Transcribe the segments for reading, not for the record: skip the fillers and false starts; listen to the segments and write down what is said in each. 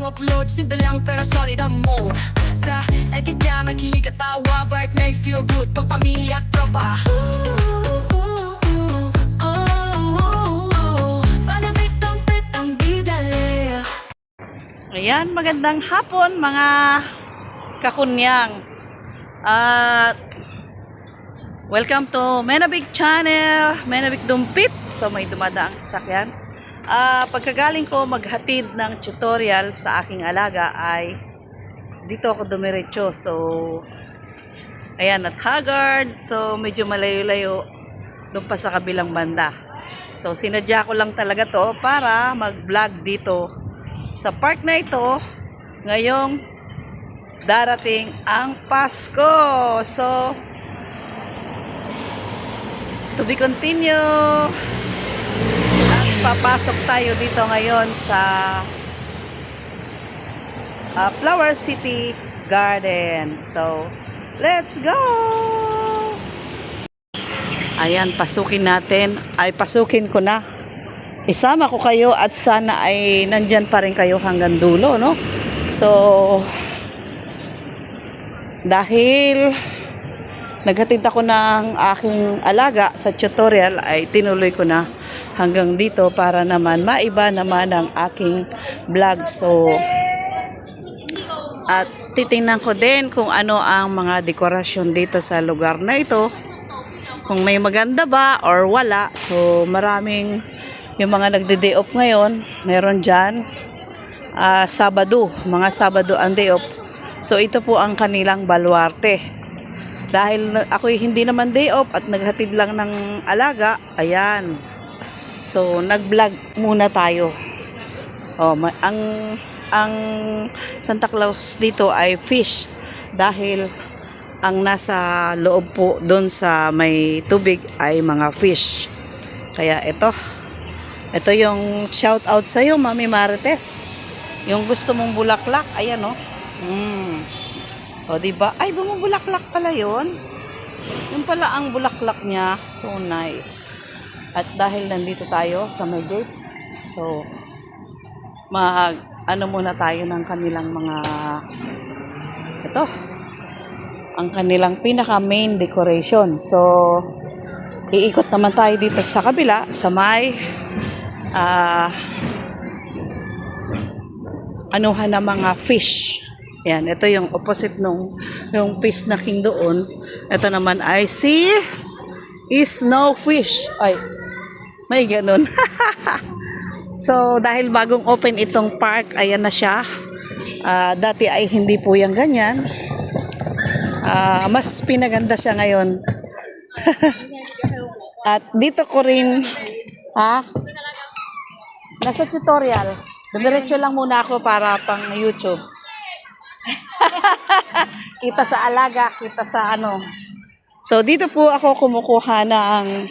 upload, simple lang pero solid ang mode. Sa edit niya makilig at tawa, vibe may feel good pag pamilya at tropa. Panapit ang bidali. Ayan, magandang hapon mga kakunyang. At welcome to Menabig Channel, Menabig Dumpit. So may dumadaang sasakyan. Pagkagaling ko maghatid ng tutorial sa aking alaga ay dito ako dumiretso. So ayan, at Haggard. So medyo malayo-layo doon pa sa kabilang banda. So sinadya ko lang talaga to para mag-vlog dito sa park na ito ngayong darating ang Pasko. So to be continue. At papasok tayo dito ngayon sa Flower City Garden. So let's go. Ayan, pasukin natin. Ay, pasukin ko na. Isama ko kayo at sana ay nandyan pa rin kayo hanggang dulo, no? So, dahil naghatid ako ng aking alaga sa tutorial, ay tinuloy ko na hanggang dito para naman maiba naman ang aking vlog. So, at titingnan ko din kung ano ang mga dekorasyon dito sa lugar na ito. Kung may maganda ba or wala. So, maraming yung mga nagde-day off ngayon. Meron dyan. Sabado. Mga Sabado ang day off. So, ito po ang kanilang baluarte. Dahil ako hindi naman day off at naghatid lang ng alaga. Ayan. So, nag-vlog muna tayo. Oh, ang Santa Claus dito ay fish. Dahil ang nasa loob po doon sa may tubig ay mga fish. Kaya ito yung shout out sa iyo, Mami Marites. Yung gusto mong bulaklak, ayan oh. O diba? Ay, bumubulaklak pala yon. Yung pala ang bulaklak niya, so nice. At dahil nandito tayo sa may gate, so ano muna tayo ng kanilang mga ito, ang kanilang pinaka main decoration. So iikot naman tayo dito sa kabila sa may anuhan ng mga fish. Yan, ito yung opposite yung fish na king doon. Ito naman ay snow fish. Ay, may ganun. So, dahil bagong open itong park, ayan na siya. Dati ay hindi po yung ganyan. Mas pinaganda siya ngayon. At dito ko rin, nasa tutorial. Dumiretso lang muna ako para pang YouTube. Kita sa alaga, kita sa ano. So, dito po ako kumukuha ng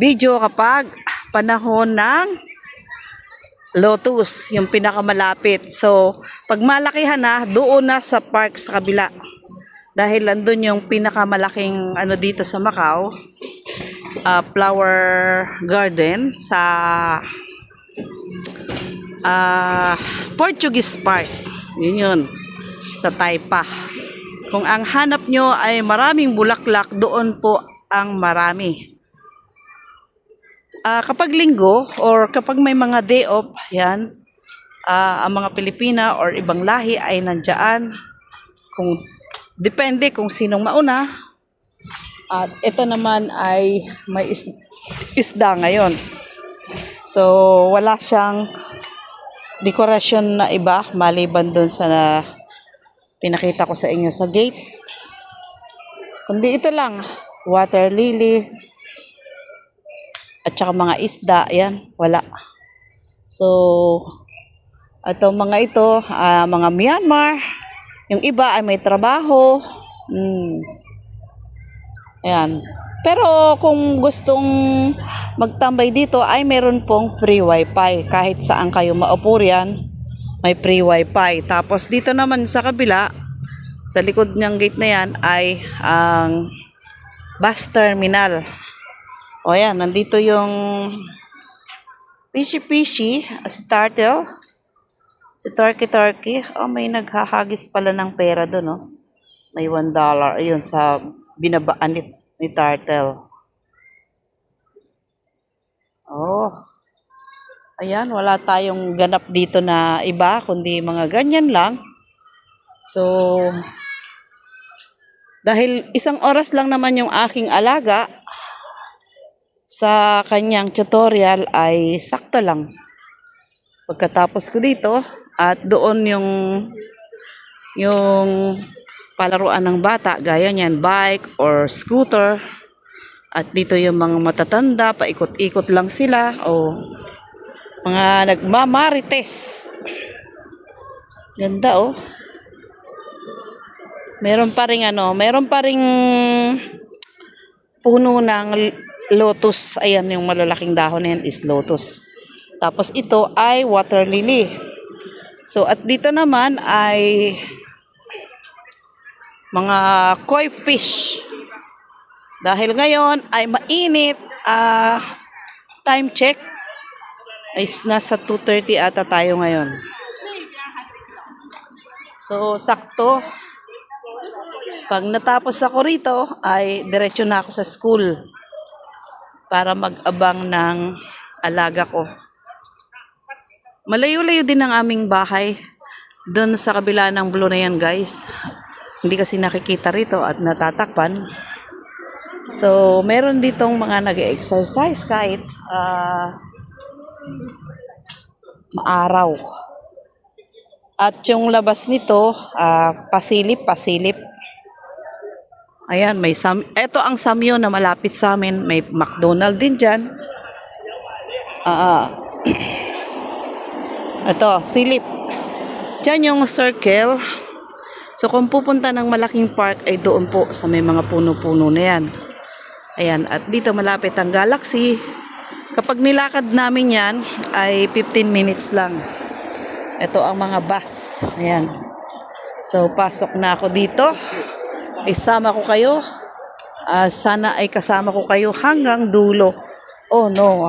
video kapag panahon ng lotus, yung pinakamalapit. So, pag malakihan na, doon na sa park sa kabila. Dahil andun yung pinakamalaking ano dito sa Macau, flower garden sa Portuguese Park. Yun. Sa Taipa. Kung ang hanap nyo ay maraming bulaklak, doon po ang marami. Kapag linggo or kapag may mga day off, yan, ang mga Pilipina or ibang lahi ay nandiyan. Depende kung sinong mauna. At ito naman ay may isda ngayon. So, wala siyang dekorasyon na iba maliban doon sa pinakita ko sa inyo sa gate. Kundi ito lang, water lily at saka mga isda, yan, wala. So, ito mga ito, mga Myanmar. Yung iba ay may trabaho. Ayan. Pero kung gustong magtambay dito ay meron pong free wifi. Kahit saan kayo maupo riyan, may free wifi. Tapos dito naman sa kabila, sa likod niyang gate na yan ay ang bus terminal. O yan, nandito yung Pishi Pishi starter. Si Turkey. Oh, may naghahagis pala ng pera doon, oh. May $1. Ayun, sa binabaan ni Turtle. Oh. Ayan, wala tayong ganap dito na iba, kundi mga ganyan lang. So, dahil 1 oras lang naman yung aking alaga, sa kanyang tutorial ay sakto lang. Pagkatapos ko dito, at doon yung palaruan ng bata, gaya niyan, bike or scooter. At dito yung mga matatanda, paikot-ikot lang sila, o mga nagmamarites. Ganda, oh. Meron pa ring puno ng lotus. Ayan, yung malalaking dahon na yan is lotus. Tapos ito ay water lily. So, at dito naman ay mga koi fish. Dahil ngayon ay mainit, time check is nasa 2:30 ata tayo ngayon. So, sakto. Pag natapos ako rito, ay diretso na ako sa school para mag-abang ng alaga ko. Malayo-layo din ang aming bahay. Doon sa kabila ng blue na yan, guys. Hindi kasi nakikita rito at natatakpan. So, meron ditong mga nag-exercise kahit maaraw. At yung labas nito, pasilip. Ayan, ito ang Samyo na malapit sa amin. May McDonald's din dyan. Ito, silip. Dyan yung circle. So, kung pupunta ng malaking park, ay doon po sa may mga puno-puno na yan. Ayan, at dito malapit ang Galaxy. Kapag nilakad namin yan, ay 15 minutes lang. Ito ang mga bus. Ayan. So, pasok na ako dito. Isama ko kayo. Sana ay kasama ko kayo hanggang dulo. Oh no,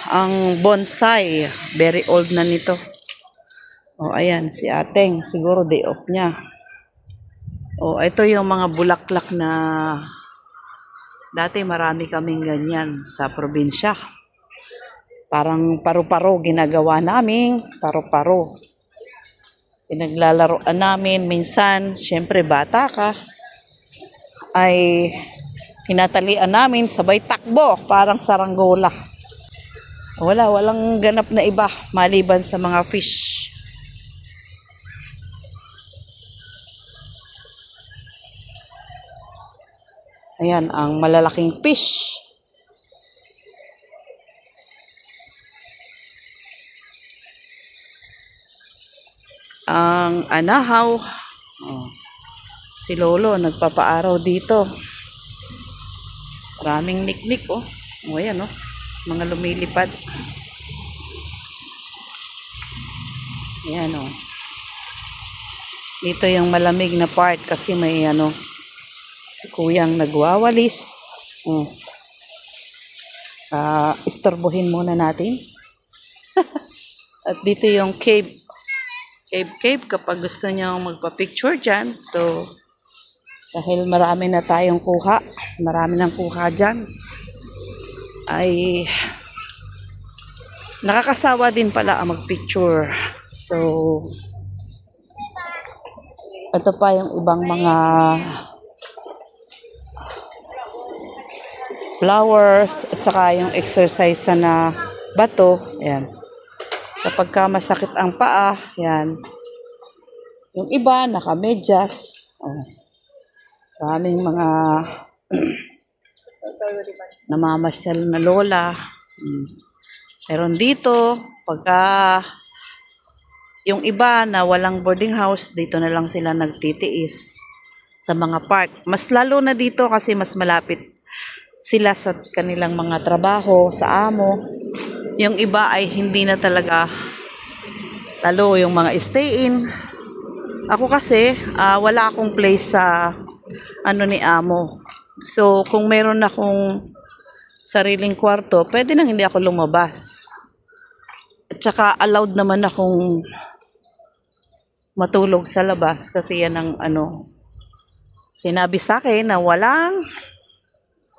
ang bonsai. Very old na nito. Oh, ayan, si Ateng. Siguro day off niya. Oh, ito yung mga bulaklak na dati marami kaming ganyan sa probinsya. Parang paru-paro ginagawa namin. Paru-paro. Pinaglalaroan namin. Minsan, syempre bata ka, ay tinatalian namin sabay takbo. Parang saranggola. Walang ganap na iba maliban sa mga fish. Ayan, ang malalaking fish. Ang anahaw. Oh, si Lolo nagpapaaraw dito. Maraming niknik, oh. O, ayan, oh. Mga lumilipad. Ayan, oh. Dito yung malamig na part kasi may si Kuyang nagwawalis. Istorbohin muna natin. At dito yung cave kapag gusto nyo magpa-picture dyan. So, dahil marami na tayong kuha, marami nang kuha dyan, ay nakakasawa din pala ang magpicture. So, ito pa yung ibang mga flowers at saka yung exercise na bato. Ayan. Kapag ka masakit ang paa, yan. Yung iba, nakamedyas. Oh. Maraming mga namamasyal na lola. Meron dito, pagka yung iba na walang boarding house, dito na lang sila nagtitiis sa mga park. Mas lalo na dito kasi mas malapit sila sa kanilang mga trabaho, sa amo. Yung iba ay hindi na talaga, lalo yung mga stay-in. Ako kasi, wala akong place sa ni amo. So, kung meron akong sariling kwarto, pwede nang hindi ako lumabas. At saka allowed naman akong matulog sa labas kasi yan ang sinabi sa akin na walang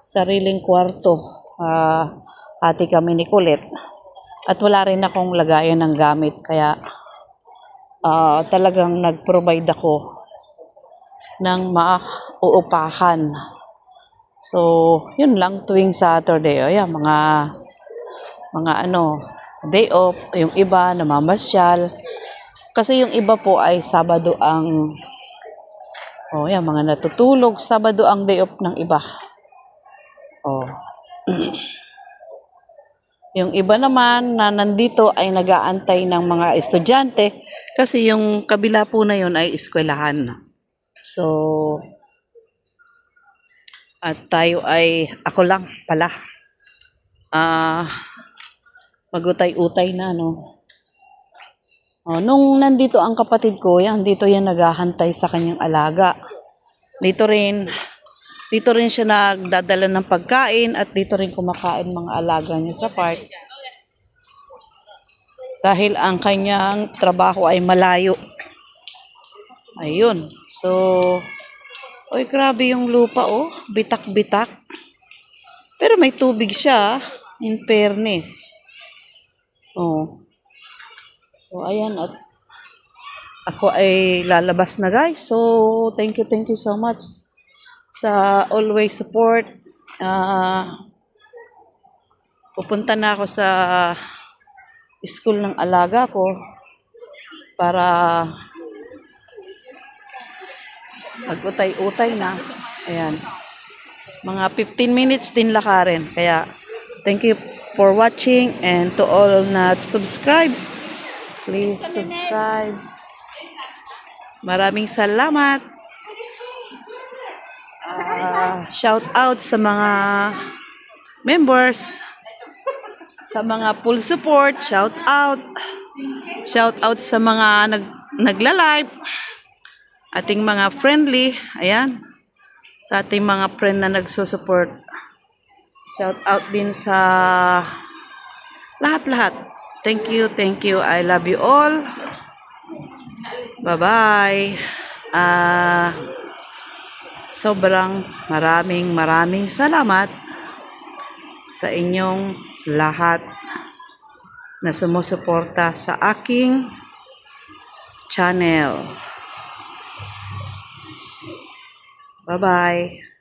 sariling kwarto. Hati kami ni Kulit. At wala rin akong lagayan ng gamit kaya talagang nag-provide ako ng mauupahan. So, yun lang tuwing Saturday. O yan, mga day off. Yung iba namamasyal. Kasi yung iba po ay Sabado ang yan, mga natutulog. Sabado ang day off ng iba. Yung iba naman na nandito ay nag-aantay ng mga estudyante kasi yung kabila po na yun ay eskwelahan. So, at ako lang pala. Magutay-utay na, no? Nung nandito ang kapatid ko, dito yan naghahantay sa kanyang alaga. Dito rin siya nagdadala ng pagkain at dito rin kumakain mga alaga niya sa park. Dahil ang kanyang trabaho ay malayo. Ayun. So, grabe yung lupa, bitak-bitak. Pero may tubig siya, in fairness. So, ayan, at ako ay lalabas na, guys. So, thank you so much sa always support. Pupunta na ako sa school ng alaga ko para mag-utay-utay na. Ayan. Mga 15 minutes din lakarin. Kaya, thank you for watching and to all not subscribes. Please subscribe. Maraming salamat. Shout out sa mga members, sa mga full support, shout out sa mga nagla-live, ating mga friendly, ayan, sa ating mga friend na nagsusupport. Shout out din sa lahat-lahat. Thank you. I love you all. Bye-bye. Sobrang maraming salamat sa inyong lahat na sumusuporta sa aking channel. Bye-bye.